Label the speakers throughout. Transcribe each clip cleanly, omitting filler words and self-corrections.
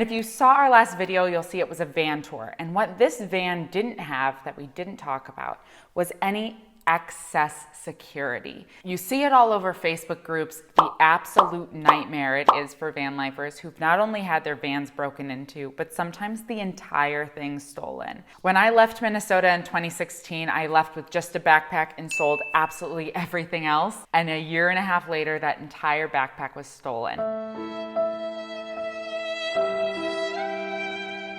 Speaker 1: If you saw our last video, you'll see it was a van tour. And what this van didn't have that we didn't talk about was any excess security. You see it all over Facebook groups, the absolute nightmare it is for van lifers who've not only had their vans broken into, but sometimes the entire thing stolen. When I left Minnesota in 2016, I left with just a backpack and sold absolutely everything else. And a year and a half later, that entire backpack was stolen.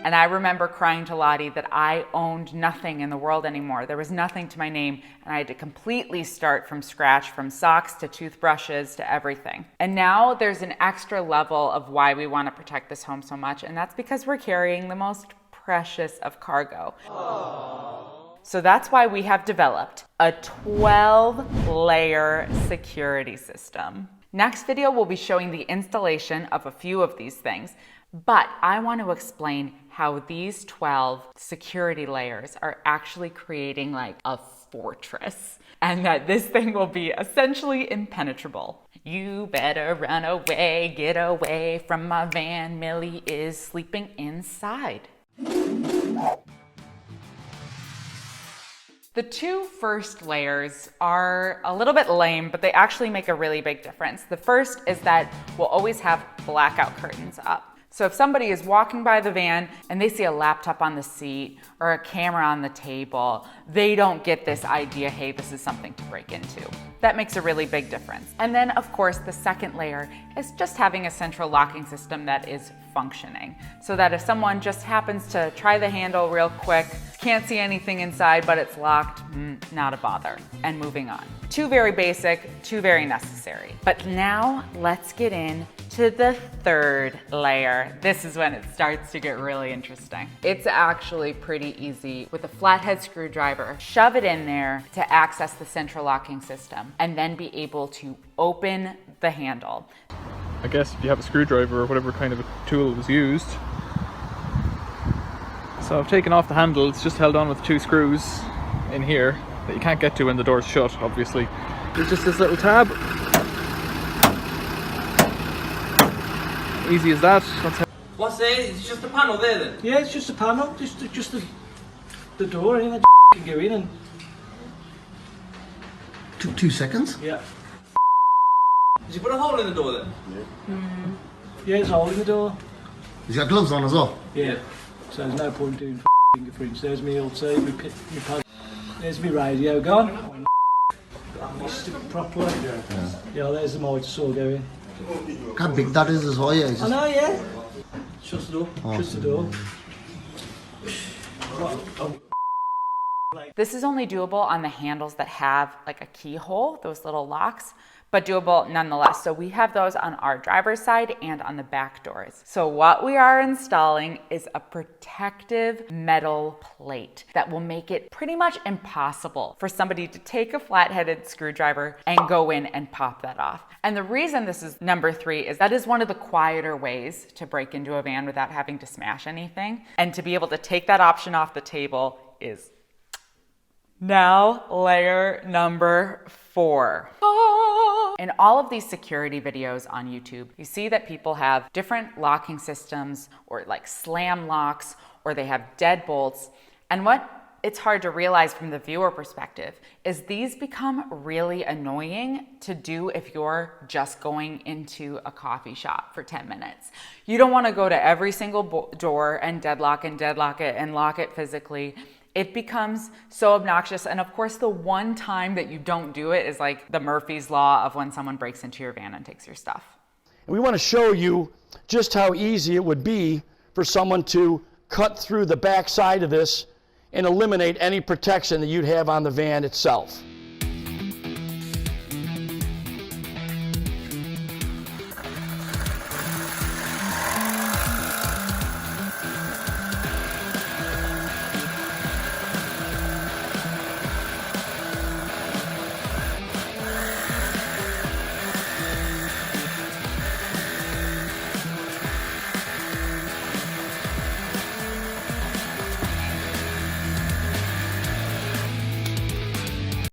Speaker 1: And I remember crying to Lottie that I owned nothing in the world anymore. There was nothing to my name, and I had to completely start from scratch, from socks to toothbrushes to everything. And now there's an extra level of why we want to protect this home so much, and that's because we're carrying the most precious of cargo. Aww. So that's why we have developed a 12-layer security system. Next video, we'll be showing the installation of a few of these things. But I want to explain how these 12 security layers are actually creating like a fortress, and that this thing will be essentially impenetrable. You better run away, get away from my van. Millie is sleeping inside. The two first layers are a little bit lame, but they actually make a really big difference. The first is that we'll always have blackout curtains up. So if somebody is walking by the van and they see a laptop on the seat or a camera on the table, they don't get this idea, hey, this is something to break into. That makes a really big difference. And then of course, the second layer is just having a central locking system that is functioning. So that if someone just happens to try the handle real quick, can't see anything inside, but it's locked, not a bother, and moving on. Two very basic, two very necessary. But now let's get in to the third layer. This is when it starts to get really interesting. It's actually pretty easy. With a flathead screwdriver, shove it in there to access the central locking system and then be able to open the handle.
Speaker 2: I guess if you have a screwdriver or whatever kind of a tool was used. So I've taken off the handle, it's just held on with two screws in here that you can't get to when the door's shut, obviously. There's just this little tab. Easy as that.
Speaker 3: What's there? It's just a panel there then?
Speaker 4: Yeah, it's just a panel, just the door, and then can go in and...
Speaker 5: Took 2 seconds?
Speaker 4: Yeah.
Speaker 3: Did you put a hole in the door then?
Speaker 4: Yeah. Yeah, it's a hole in the door.
Speaker 5: He's got gloves on as well?
Speaker 4: Yeah. So there's no point doing fingerprints. There's me old tape, my pad. There's my radio gone. Stick it properly. Yeah, there's the motor saw going.
Speaker 5: Look how big that is as well, yeah.
Speaker 4: I know, yeah. Shut the door.
Speaker 5: Oh.
Speaker 4: Shut the door.
Speaker 1: This is only doable on the handles that have like a keyhole, those little locks, but doable nonetheless. So we have those on our driver's side and on the back doors. So what we are installing is a protective metal plate that will make it pretty much impossible for somebody to take a flat-headed screwdriver and go in and pop that off. And the reason this is number 3 is that is one of the quieter ways to break into a van without having to smash anything. And to be able to take that option off the table is now layer number 4. In all of these security videos on YouTube, you see that people have different locking systems or like slam locks, or they have deadbolts. And what it's hard to realize from the viewer perspective is these become really annoying to do if you're just going into a coffee shop for 10 minutes. You don't want to go to every single door and deadlock it and lock it physically. It becomes so obnoxious. And of course, the one time that you don't do it is like the Murphy's Law of when someone breaks into your van and takes your stuff.
Speaker 6: We want to show you just how easy it would be for someone to cut through the back side of this and eliminate any protection that you'd have on the van itself.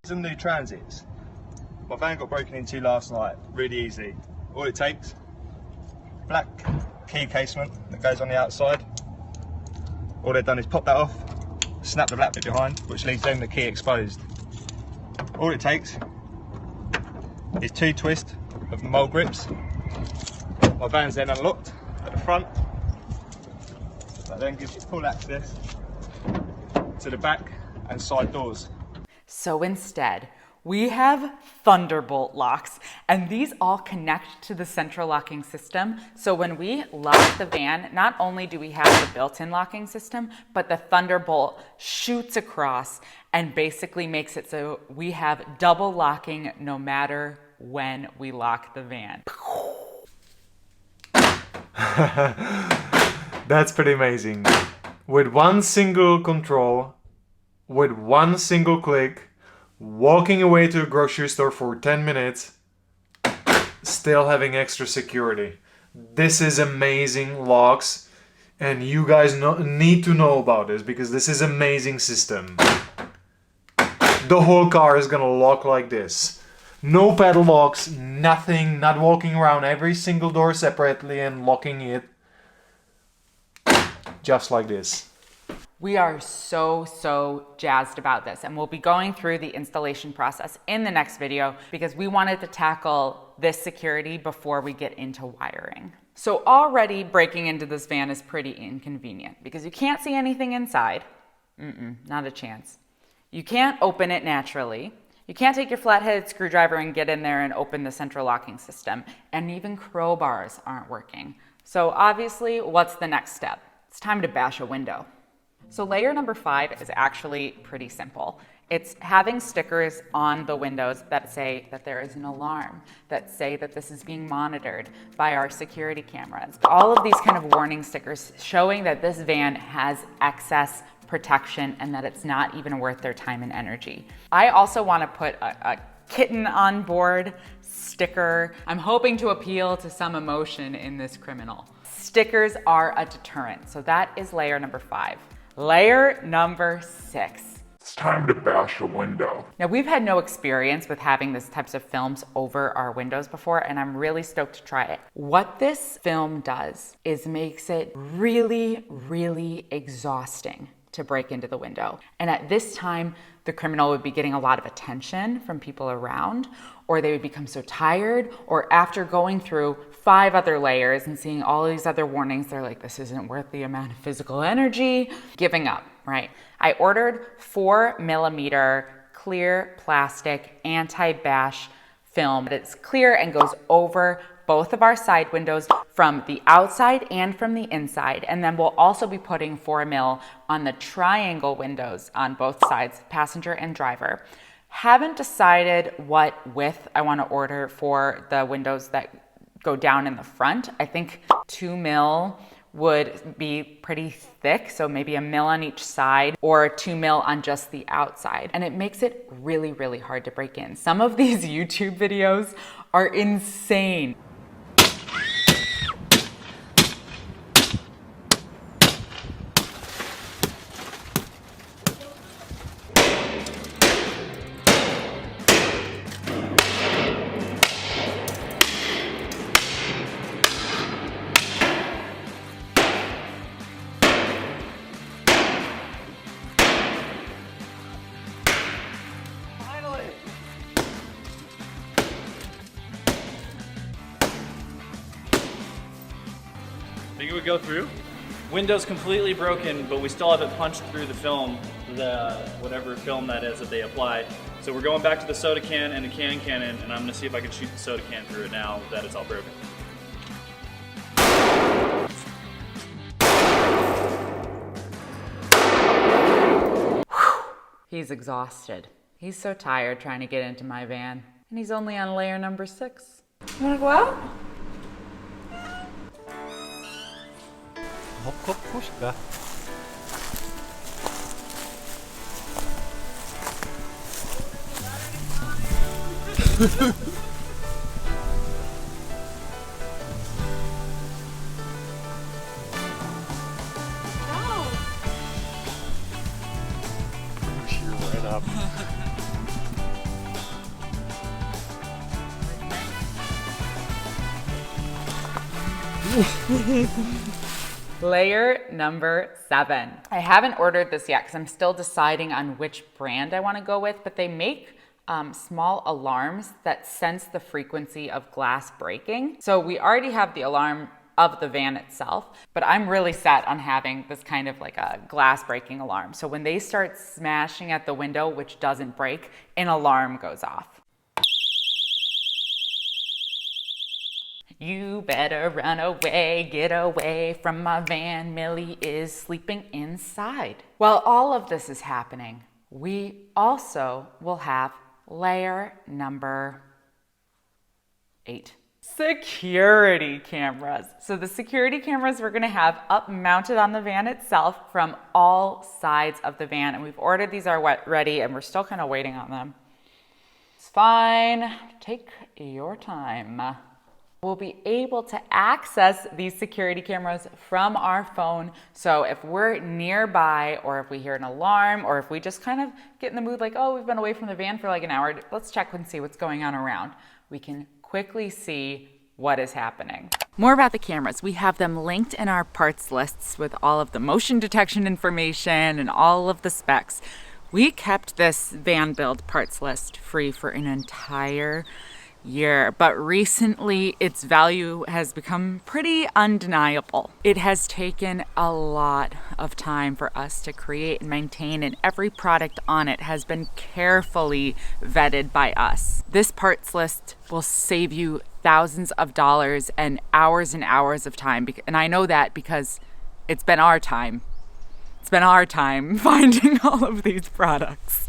Speaker 7: Some new transits. My van got broken into last night, really easy. All it takes, black key casement that goes on the outside. All they've done is pop that off, snap the black bit behind, which leaves then the key exposed. All it takes is 2 twists of the mole grips. My van's then unlocked at the front. That then gives you full access to the back and side doors.
Speaker 1: So instead, we have ThunderBolt locks, and these all connect to the central locking system. So when we lock the van, not only do we have the built-in locking system, but the ThunderBolt shoots across and basically makes it so we have double locking no matter when we lock the van.
Speaker 8: That's pretty amazing. With one single control, with one single click, walking away to a grocery store for 10 minutes, still having extra security. This is amazing locks, and you guys need to know about this because this is amazing system. The whole car is gonna lock like this. No pedal locks, nothing, not walking around every single door separately and locking it. Just like this.
Speaker 1: We are so jazzed about this, and we'll be going through the installation process in the next video because we wanted to tackle this security before we get into wiring. So already breaking into this van is pretty inconvenient because you can't see anything inside. Not a chance. You can't open it naturally. You can't take your flathead screwdriver and get in there and open the central locking system, and even crowbars aren't working. So obviously, what's the next step? It's time to bash a window. So layer number 5 is actually pretty simple. It's having stickers on the windows that say that there is an alarm, that say that this is being monitored by our security cameras. All of these kind of warning stickers showing that this van has excess protection and that it's not even worth their time and energy. I also want to put a kitten on board sticker. I'm hoping to appeal to some emotion in this criminal. Stickers are a deterrent, so that is layer number 5. Layer number 6.
Speaker 8: It's time to bash a window.
Speaker 1: Now, we've had no experience with having these types of films over our windows before, and I'm really stoked to try it. What this film does is makes it really exhausting to break into the window. And at this time, the criminal would be getting a lot of attention from people around, or they would become so tired, or after going through 5 other layers and seeing all these other warnings, they're like, this isn't worth the amount of physical energy, giving up, right? I ordered 4mm clear plastic anti-bash film. It's clear and goes over both of our side windows from the outside and from the inside. And then we'll also be putting 4mm on the triangle windows on both sides, passenger and driver. Haven't decided what width I want to order for the windows that go down in the front. I think 2mm would be pretty thick, so maybe 1mm on each side or 2mm on just the outside. And it makes it really hard to break in. Some of these YouTube videos are insane.
Speaker 2: Think it would go through? Window's completely broken, but we still have it punched through the film, whatever film that is that they applied. So we're going back to the soda can and the cannon, and I'm gonna see if I can shoot the soda can through it now that it's all broken.
Speaker 1: He's exhausted. He's so tired trying to get into my van. And he's only on layer number 6. You wanna go out?
Speaker 9: Hopp, forska. You're right up.
Speaker 1: Layer number 7. I haven't ordered this yet because I'm still deciding on which brand I want to go with, but they make small alarms that sense the frequency of glass breaking. So we already have the alarm of the van itself, but I'm really set on having this kind of like a glass breaking alarm. So when they start smashing at the window, which doesn't break, an alarm goes off. You better run away, get away from my van. Millie is sleeping inside. While all of this is happening, we also will have layer number 8. Security cameras. So the security cameras we're gonna have up mounted on the van itself from all sides of the van. And we've ordered these already and we're still kind of waiting on them. It's fine, take your time. We'll be able to access these security cameras from our phone. So if we're nearby or if we hear an alarm or if we just kind of get in the mood like, oh, we've been away from the van for like an hour, let's check and see what's going on around. We can quickly see what is happening. More about the cameras. We have them linked in our parts lists with all of the motion detection information and all of the specs. We kept this van build parts list free for an entire year, but recently its value has become pretty undeniable. It has taken a lot of time for us to create and maintain, and every product on it has been carefully vetted by us. This parts list will save you thousands of dollars and hours of time, and I know that because it's been our time. It's been our time finding all of these products.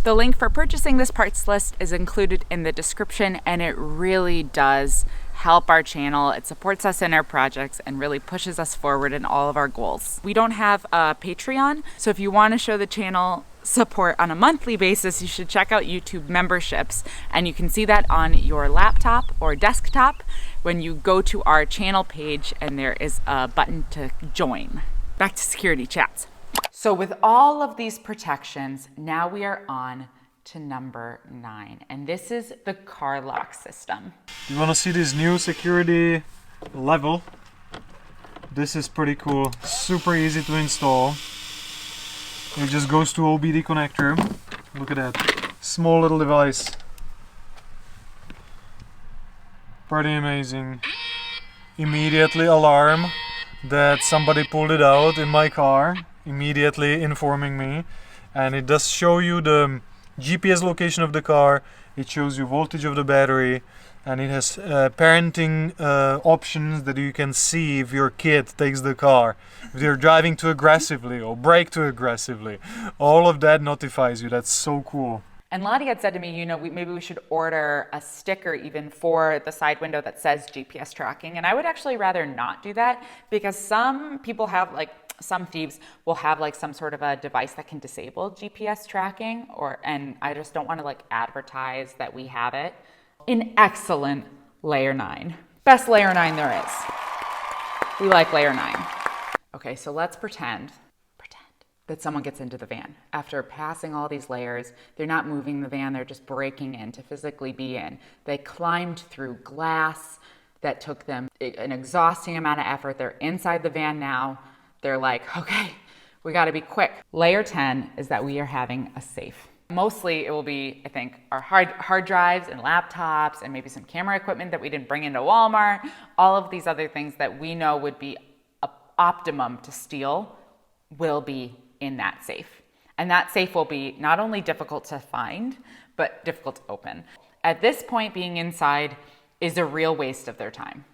Speaker 1: The link for purchasing this parts list is included in the description, and it really does help our channel. It supports us in our projects and really pushes us forward in all of our goals. We don't have a Patreon, so if you want to show the channel support on a monthly basis, you should check out YouTube memberships, and you can see that on your laptop or desktop when you go to our channel page and there is a button to join. Back to security chats. So with all of these protections, now we are on to number 9, and this is the CarLock System.
Speaker 8: You want to see this new security level? This is pretty cool, super easy to install. It just goes to OBD connector. Look at that, small little device. Pretty amazing. Immediately alarm that somebody pulled it out in my car, immediately informing me. And it does show you the GPS location of the car, it shows you voltage of the battery, and it has parenting options that you can see if your kid takes the car, if they're driving too aggressively or brake too aggressively. All of that notifies you. That's so cool.
Speaker 1: And Lottie had said to me, you know, maybe we should order a sticker even for the side window that says GPS tracking. And I would actually rather not do that, because some people have some thieves will have like some sort of a device that can disable GPS tracking, and I just don't want to like advertise that we have it. An excellent layer 9. Best layer 9 there is. We like layer 9. Okay, so let's pretend that someone gets into the van. After passing all these layers, they're not moving the van, they're just breaking in to physically be in. They climbed through glass that took them an exhausting amount of effort. They're inside the van now. They're like, okay, we gotta be quick. Layer 10 is that we are having a safe. Mostly it will be, I think, our hard drives and laptops and maybe some camera equipment that we didn't bring into Walmart. All of these other things that we know would be optimum to steal will be in that safe. And that safe will be not only difficult to find, but difficult to open. At this point, being inside is a real waste of their time.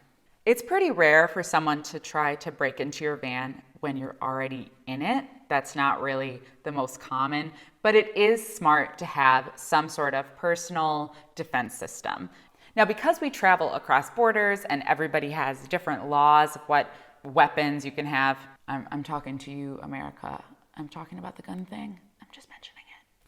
Speaker 1: It's pretty rare for someone to try to break into your van when you're already in it. That's not really the most common, but it is smart to have some sort of personal defense system. Now, because we travel across borders and everybody has different laws of what weapons you can have, I'm talking to you, America. I'm talking about the gun thing. I'm just mentioning it.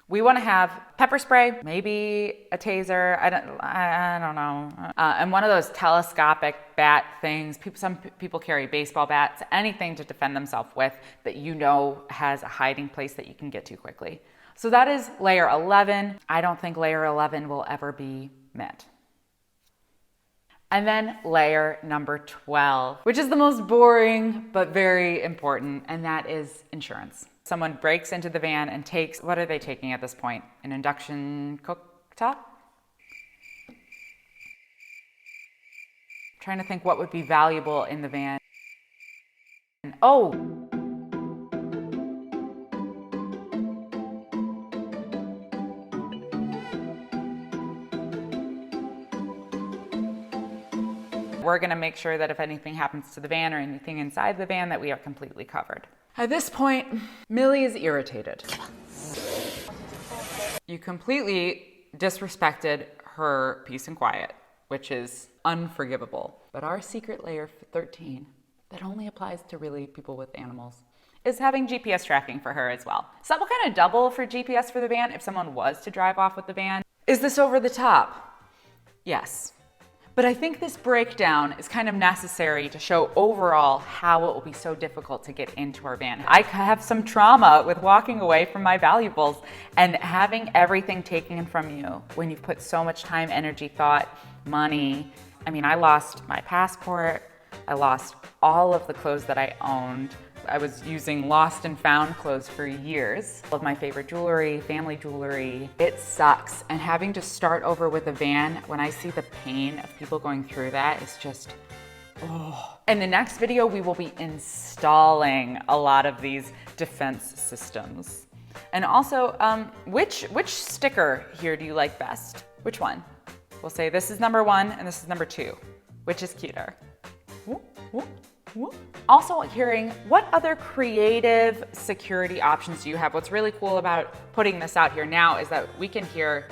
Speaker 1: We want to have pepper spray, maybe a taser. I don't know. And one of those telescopic bat things. Some people carry baseball bats. Anything to defend themselves with that you know has a hiding place that you can get to quickly. So that is layer 11. I don't think layer 11 will ever be met. And then layer number 12, which is the most boring but very important, and that is insurance. Someone breaks into the van and takes, what are they taking at this point? An induction cooktop? Trying to think what would be valuable in the van. Oh! We're gonna make sure that if anything happens to the van or anything inside the van that we are completely covered. At this point, Millie is irritated. You completely disrespected her peace and quiet, which is unforgivable. But our secret layer 13, that only applies to really people with animals, is having GPS tracking for her as well. So that will kind of double for GPS for the van if someone was to drive off with the van. Is this over the top? Yes. But I think this breakdown is kind of necessary to show overall how it will be so difficult to get into our van. I have some trauma with walking away from my valuables and having everything taken from you when you've put so much time, energy, thought, money. I mean, I lost my passport. I lost all of the clothes that I owned. I was using lost and found clothes for years. All of my favorite jewelry, family jewelry. It sucks. And having to start over with a van, when I see the pain of people going through that, it's just, oh. In the next video, we will be installing a lot of these defense systems. And also, which sticker here do you like best? Which one? We'll say this is number 1 and this is number 2. Which is cuter? Also hearing what other creative security options do you have. What's really cool about putting this out here now is that we can hear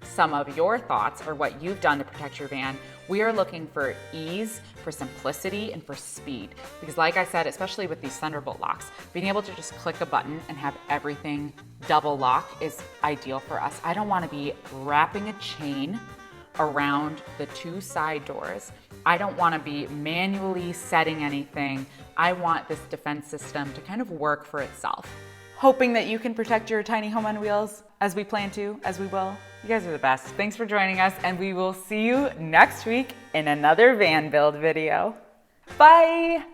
Speaker 1: some of your thoughts or what you've done to protect your van. We are looking for ease, for simplicity, and for speed. Because like I said, especially with these ThunderBolt locks, being able to just click a button and have everything double lock is ideal for us. I don't want to be wrapping a chain around the 2 side doors. I don't want to be manually setting anything. I want this defense system to kind of work for itself. Hoping that you can protect your tiny home on wheels as we plan to, as we will. You guys are the best. Thanks for joining us, and we will see you next week in another van build video. Bye!